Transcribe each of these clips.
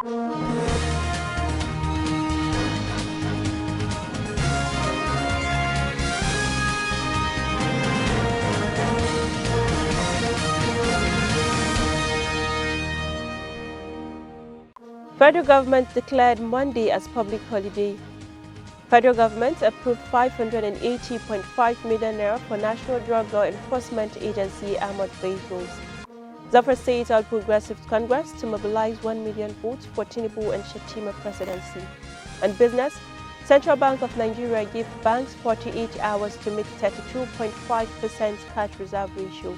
Federal government declared Monday as public holiday. Federal government approved 580.5 million naira for National Drug Law Enforcement Agency armored vehicles. Zafar State All Progressives Congress to mobilize 1 million votes for Tinubu and Shettima presidency. On business, Central Bank of Nigeria gave banks 48 hours to meet 32.5% cash reserve ratio.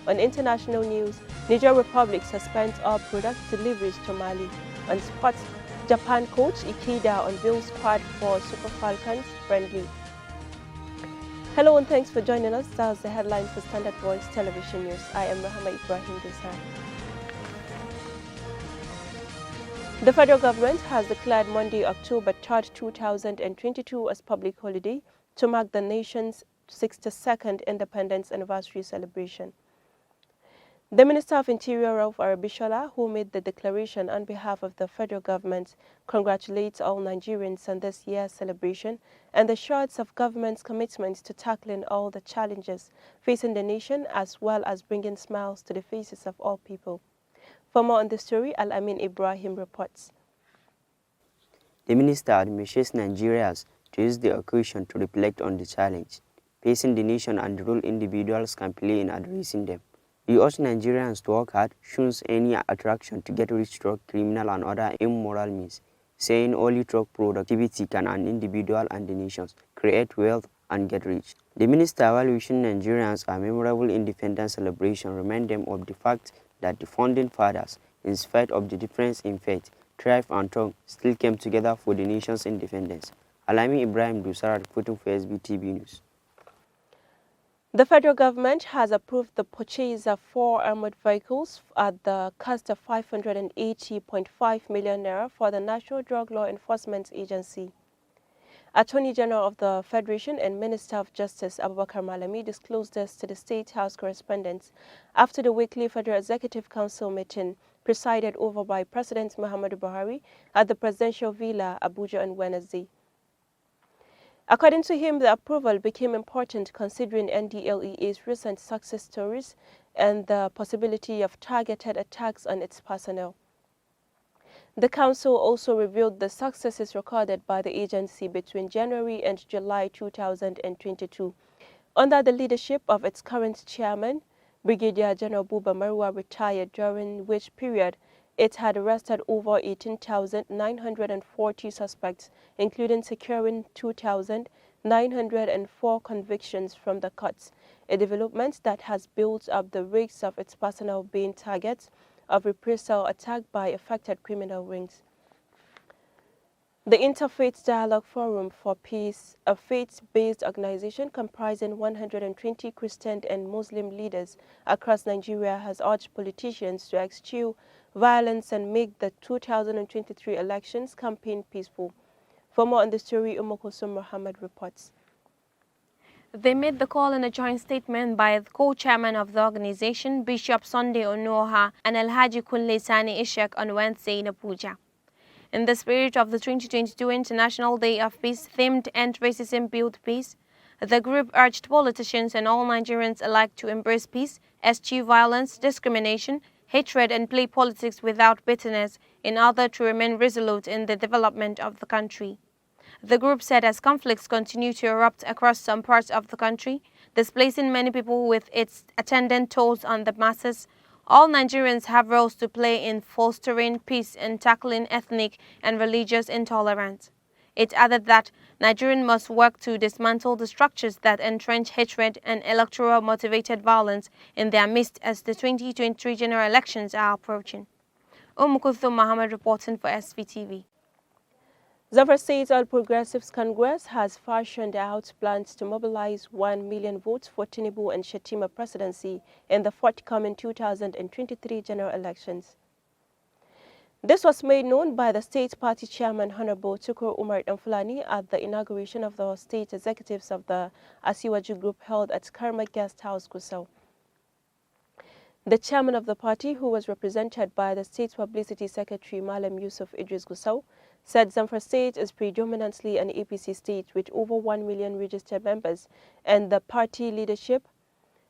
On international news, Niger Republic suspends all product deliveries to Mali. On sports, Japan coach Ikeda unveils squad for Super Falcons friendly. Hello and thanks for joining us. That was the headlines for Standard Voice Television News. I am Rahama Ibrahim Dusar. The federal government has declared Monday, October 3rd, 2022 as public holiday to mark the nation's 62nd independence anniversary celebration. The Minister of Interior, Rauf Arabishola, who made the declaration on behalf of the federal government, congratulates all Nigerians on this year's celebration and assures of government's commitment to tackling all the challenges facing the nation as well as bringing smiles to the faces of all people. For more on the story, Al-Amin Ibrahim reports. The minister admonishes Nigerians to use the occasion to reflect on the challenge facing the nation and the role individuals can play in addressing them. He urged Nigerians to work hard, shuns any attraction to get rich through criminal and other immoral means, saying only through productivity can an individual and the nations create wealth and get rich. The minister, while wishing Nigerians a memorable independence celebration, reminded them of the fact that the founding fathers, in spite of the difference in faith, tribe and tongue, still came together for the nation's independence. Alami Ibrahim Dusara reporting for SBTV News. The federal government has approved the purchase of 4 armored vehicles at the cost of 580.5 million naira for the National Drug Law Enforcement Agency. Attorney General of the Federation and Minister of Justice Abubakar Malami disclosed this to the State House correspondents after the weekly Federal Executive Council meeting presided over by President Muhammadu Buhari at the Presidential Villa, Abuja on Wednesday. According to him, the approval became important considering NDLEA's recent success stories and the possibility of targeted attacks on its personnel. The Council also reviewed the successes recorded by the agency between January and July 2022 under the leadership of its current chairman, Brigadier General Buba Marwa, retired, during which period it had arrested over 18,940 suspects, including securing 2,904 convictions from the courts, a development that has built up the risks of its personnel being targets of reprisal attack by affected criminal rings. The Interfaith Dialogue Forum for Peace, a faith-based organization comprising 120 Christian and Muslim leaders across Nigeria, has urged politicians to eschew violence and make the 2023 elections campaign peaceful. For more on the story, Umokusum Muhammad reports. They made the call in a joint statement by the co-chairman of the organization, Bishop Sunday Onoha and Alhaji Kunle Sani Ishak, on Wednesday in Abuja. In the spirit of the 2022 International Day of Peace themed End Racism, Build Peace, the group urged politicians and all Nigerians alike to embrace peace, eschew violence, discrimination, hatred and play politics without bitterness in order to remain resolute in the development of the country. The group said as conflicts continue to erupt across some parts of the country, displacing many people with its attendant tolls on the masses, all Nigerians have roles to play in fostering peace and tackling ethnic and religious intolerance. It added that Nigerians must work to dismantle the structures that entrench hatred and electoral-motivated violence in their midst as the 2023 general elections are approaching. Umukuthum Muhammad reporting for SVTV. Zafar State All Progressives Congress has fashioned out plans to mobilize 1 million votes for Tinubu and Shettima presidency in the forthcoming 2023 general elections. This was made known by the state party chairman, Honorable Tukur Umar Danfulani, at the inauguration of the state executives of the Asiwaju Group held at Karma Guest House, Gusau. The chairman of the party, who was represented by the State Publicity Secretary Malam Yusuf Idris Gusau, said Zamfara State is predominantly an APC state with over 1 million registered members, and the party leadership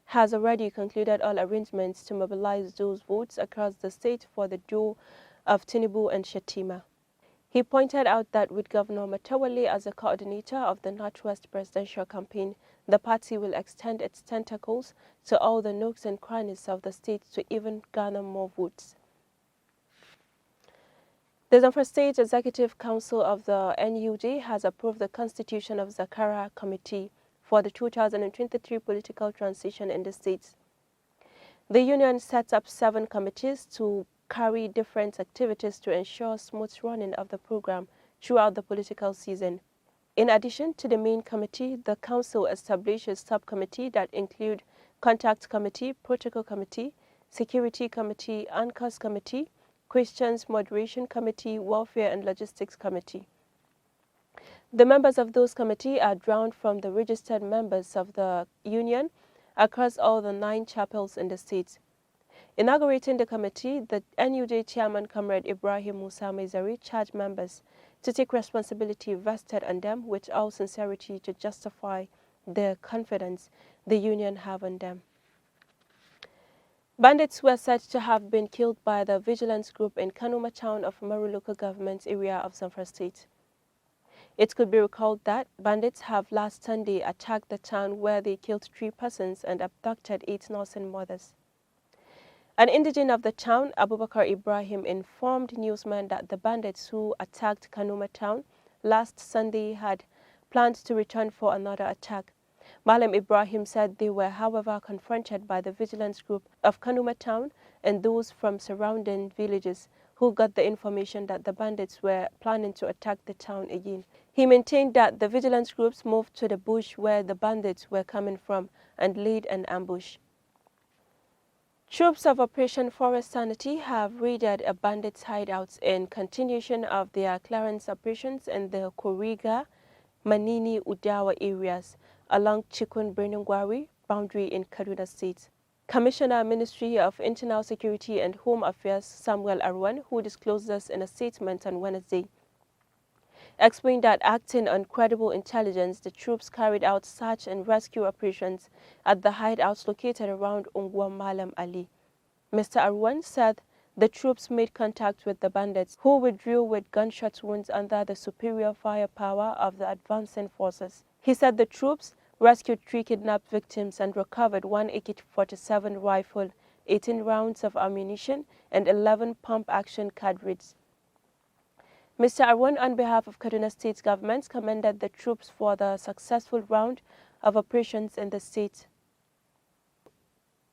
has already concluded all arrangements to mobilize those votes across the state for the duo of Tinubu and Shettima. He pointed out that with Governor Matawale as a coordinator of the Northwest presidential campaign, the party will extend its tentacles to all the nooks and crannies of the state to even garner more votes. The Zamfara State Executive Council of the NUJ has approved the constitution of Zakara Committee for the 2023 political transition in the state. The union sets up 7 committees to carry different activities to ensure smooth running of the program throughout the political season. In addition to the main committee, the council establishes subcommittee that include Contact Committee, Protocol Committee, Security Committee, Anchors Committee, Questions Moderation Committee, Welfare and Logistics Committee. The members of those committees are drawn from the registered members of the union across all the 9 chapels in the state. Inaugurating the committee, the NUJ chairman, Comrade Ibrahim Musa Mezari, charged members to take responsibility vested on them with all sincerity to justify the confidence the union have in them. Bandits were said to have been killed by the vigilance group in Kanuma town of Maru local government area of Zamfara state. It could be recalled that bandits have last Sunday attacked the town where they killed 3 persons and abducted 8 nursing mothers. An indigene of the town, Abubakar Ibrahim, informed newsmen that the bandits who attacked Kanuma town last Sunday had planned to return for another attack. Malam Ibrahim said they were, however, confronted by the vigilance group of Kanuma town and those from surrounding villages who got the information that the bandits were planning to attack the town again. He maintained that the vigilance groups moved to the bush where the bandits were coming from and laid an ambush. Troops of Operation Forest Sanity have raided a bandits' hideouts in continuation of their clearance operations in the Kuriga, Manini, Udawa areas along Chikun Birnungwari boundary in Kaduna State. Commissioner, Ministry of Internal Security and Home Affairs Samuel Arwan, who disclosed this in a statement on Wednesday, explained that acting on credible intelligence, the troops carried out search and rescue operations at the hideouts located around Ungwa Malam Ali. Mr. Arwan said the troops made contact with the bandits, who withdrew with gunshot wounds under the superior firepower of the advancing forces. He said the troops rescued 3 kidnapped victims and recovered 1 AK-47 rifle, 18 rounds of ammunition, and 11 pump-action cartridges. Mr. Arwan, on behalf of Kaduna State government, commended the troops for the successful round of operations in the state.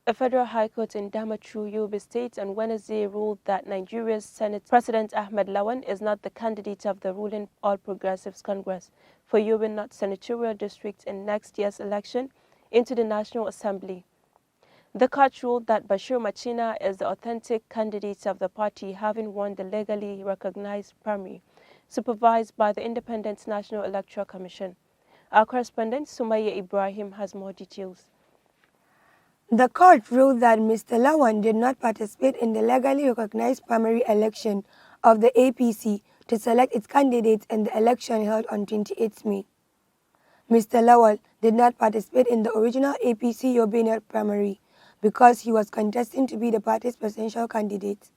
A federal high court in Damaturu, Yobe State, on Wednesday ruled that Nigeria's Senate President Ahmed Lawan is not the candidate of the ruling All Progressives Congress for Yobe North Senatorial District in next year's election into the National Assembly. The court ruled that Bashir Machina is the authentic candidate of the party, having won the legally recognized primary, supervised by the Independent National Electoral Commission. Our correspondent, Sumaya Ibrahim, has more details. The court ruled that Mr. Lawan did not participate in the legally recognized primary election of the APC to select its candidates in the election held on 28 May. Mr. Lawan did not participate in the original APC Yobe North primary because he was contesting to be the party's presidential candidate.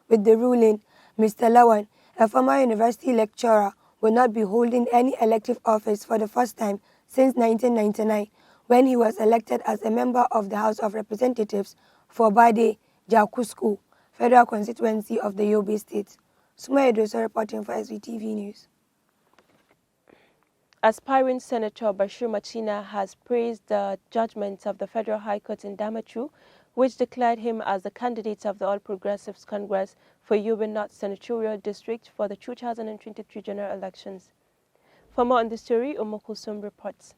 With the ruling, Mr. Lawan, a former university lecturer, will not be holding any elective office for the first time since 1999, when he was elected as a member of the House of Representatives for Bade, Jakusku, Federal Constituency of the Yobe State. Sumaya Dosa reporting for SVTV News. Aspiring Senator Bashir Machina has praised the judgment of the Federal High Court in Damaturu, which declared him as the candidate of the All Progressives Congress for Yobe North Senatorial District for the 2023 general elections. For more on the story, Umokusum reports.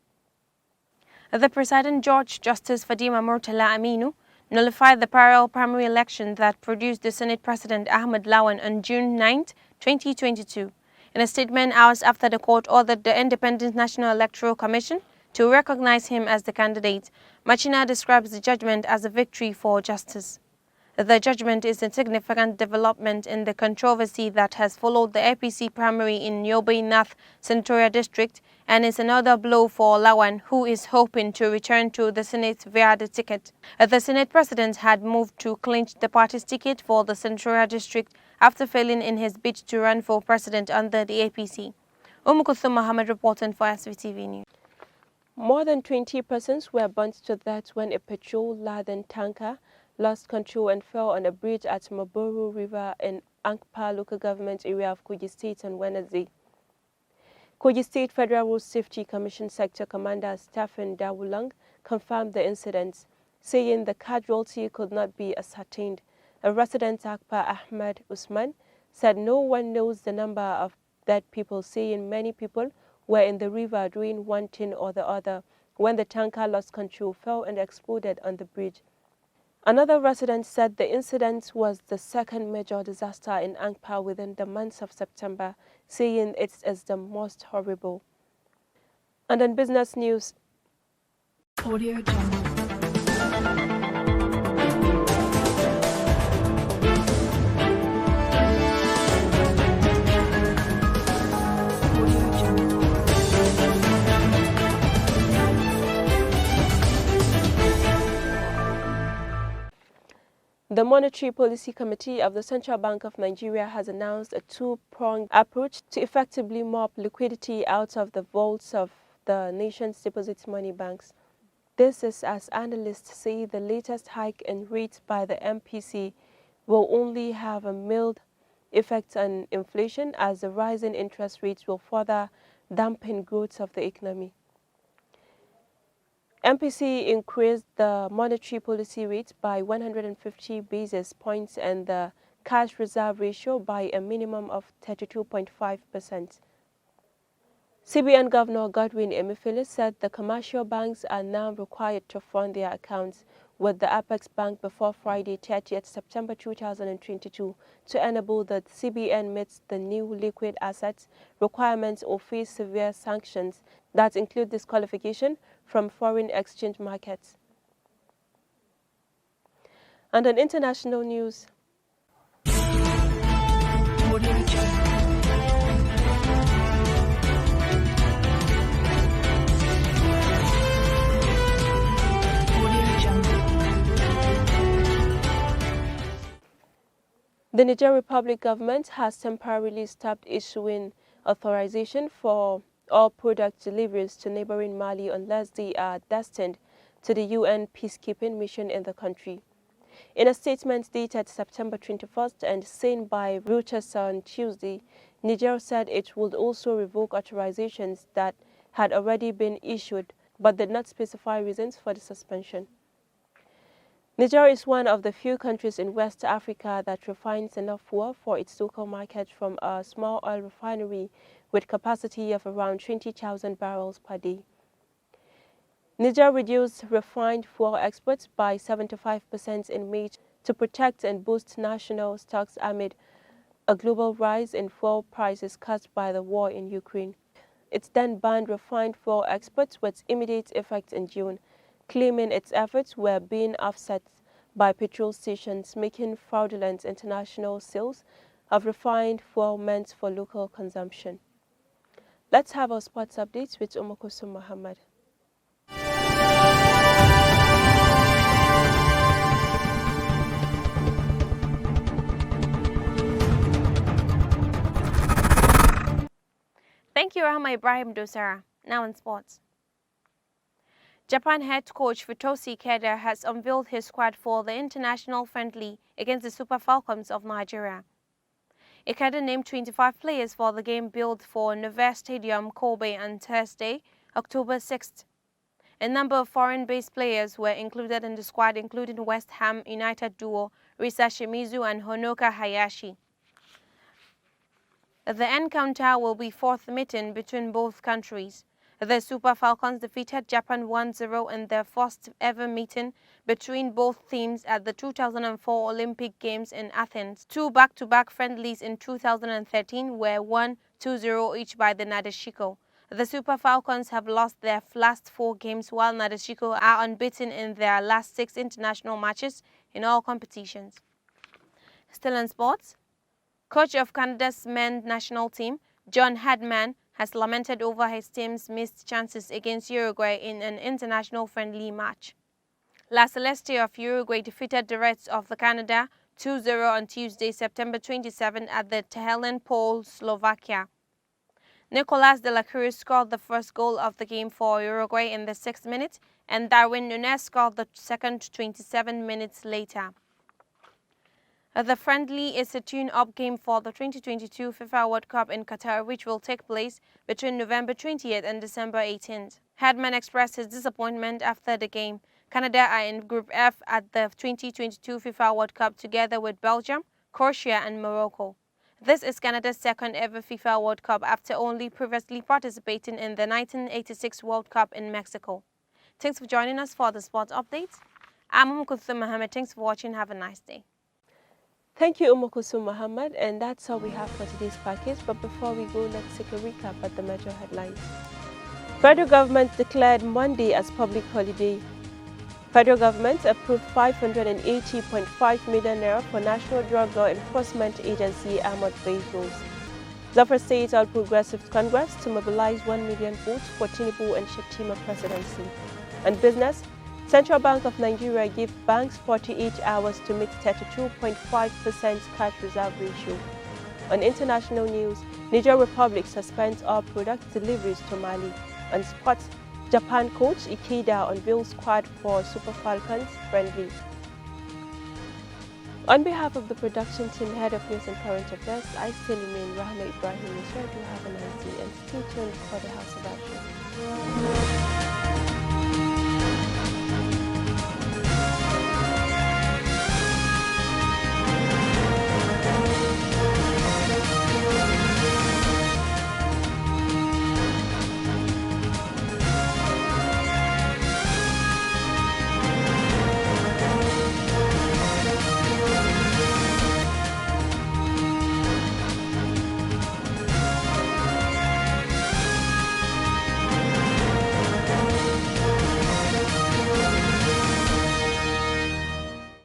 The presiding judge, Justice Fadima Murtala Aminu, nullified the parallel primary election that produced the Senate President Ahmed Lawan on June 9, 2022. In a statement hours after the court ordered the Independent National Electoral Commission to recognize him as the candidate. Machina describes the judgment as a victory for justice. The judgment is a significant development in the controversy that has followed the APC primary in Yobe North Senatorial District and is another blow for Lawan, who is hoping to return to the Senate via the ticket. The Senate President had moved to clinch the party's ticket for the Senatorial District after failing in his bid to run for president under the APC. Kuthum Mohammed reporting for SVTV News. More than 20 persons were burnt to death when a petrol-laden tanker lost control and fell on a bridge at Maboru River in Ankpa local government area of Kogi State on Wednesday. Kogi State Federal Road Safety Commission Sector Commander Stephen Dawulang confirmed the incident, saying the casualty could not be ascertained. A resident Akpa Ahmed Usman said no one knows the number of dead people, saying many people were in the river doing one thing or the other when the tanker lost control, fell and exploded on the bridge. Another resident said the incident was the second major disaster in Ankpa within the month of September, saying it is the most horrible. And in business news, Audio Jungle. the Monetary Policy Committee of the Central Bank of Nigeria has announced a two-pronged approach to effectively mop liquidity out of the vaults of the nation's deposit money banks. This is as analysts say the latest hike in rates by the MPC will only have a mild effect on inflation, as the rising interest rates will further dampen growth of the economy. MPC increased the monetary policy rate by 150 basis points and the cash reserve ratio by a minimum of 32.5%. CBN Governor Godwin Emefiele said the commercial banks are now required to fund their accounts with the Apex Bank before Friday, 30th September 2022 to enable the CBN meets the new liquid assets requirements or face severe sanctions that include disqualification from foreign exchange markets. And on international news, the Niger Republic government has temporarily stopped issuing authorization for all product deliveries to neighboring Mali unless they are destined to the UN peacekeeping mission in the country. In a statement dated September 21st and seen by Reuters on Tuesday, Niger said it would also revoke authorizations that had already been issued but did not specify reasons for the suspension. Niger is one of the few countries in West Africa that refines enough fuel for its local market from a small oil refinery with capacity of around 20,000 barrels per day. Niger reduced refined fuel exports by 75% in May to protect and boost national stocks amid a global rise in fuel prices caused by the war in Ukraine. It then banned refined fuel exports with immediate effect in June, claiming its efforts were being offset by petrol stations making fraudulent international sales of refined fuel meant for local consumption. Let's have our sports updates with Kuthum Mohammed. Thank you, Rahma Ibrahim Dosara. Now in sports. Japan head coach Futoshi Keda has unveiled his squad for the international friendly against the Super Falcons of Nigeria. Ikeda named 25 players for the game built for Neve Stadium, Kobe on Thursday, October 6th. A number of foreign-based players were included in the squad, including West Ham United duo Risa Shimizu and Honoka Hayashi. The encounter will be fourth meeting between both countries. The Super Falcons defeated Japan 1-0 in their first ever meeting between both teams at the 2004 Olympic Games in Athens. Two back-to-back friendlies in 2013 were won 2-0 each by the Nadeshiko. The Super Falcons have lost their last 4 games, while Nadeshiko are unbeaten in their last 6 international matches in all competitions. Still in sports, coach of Canada's men's national team, John Hedman, has lamented over his team's missed chances against Uruguay in an international friendly match. La Celeste of Uruguay defeated the Reds of Canada 2-0 on Tuesday, September 27 at the Tehran Pole, Slovakia. Nicolas de la Cruz scored the first goal of the game for Uruguay in the 6th minute, and Darwin Núñez scored the second 27 minutes later. The friendly is a tune-up game for the 2022 FIFA World Cup in Qatar, which will take place between November 28th and December 18th. Hedman expressed his disappointment after the game. Canada are in Group F at the 2022 FIFA World Cup together with Belgium, Croatia and Morocco. This is Canada's second ever FIFA World Cup after only previously participating in the 1986 World Cup in Mexico. Thanks for joining us for the sports updates. I'm Kulthum Mohammed. Thanks for watching. Have a nice day. Thank you, Kusum Muhammad, and that's all we have for today's package. But before we go, let's take a recap at the major headlines. Federal government declared Monday as public holiday. Federal government approved 580.5 million naira for National Drug Law Enforcement Agency armored vehicles. Zafar State All Progressives Congress to mobilize 1 million votes for Tinubu and Shettima presidency. And business, Central Bank of Nigeria gave banks 48 hours to meet 32.5% cash reserve ratio. On international news, Niger Republic suspends all product deliveries to Mali. On sports, Japan coach Ikeda unveils squad for Super Falcons friendly. On behalf of the production team, head of news and current affairs, I still remain Rahma Ibrahim. Do have a nice day and stay tuned for the House of Action.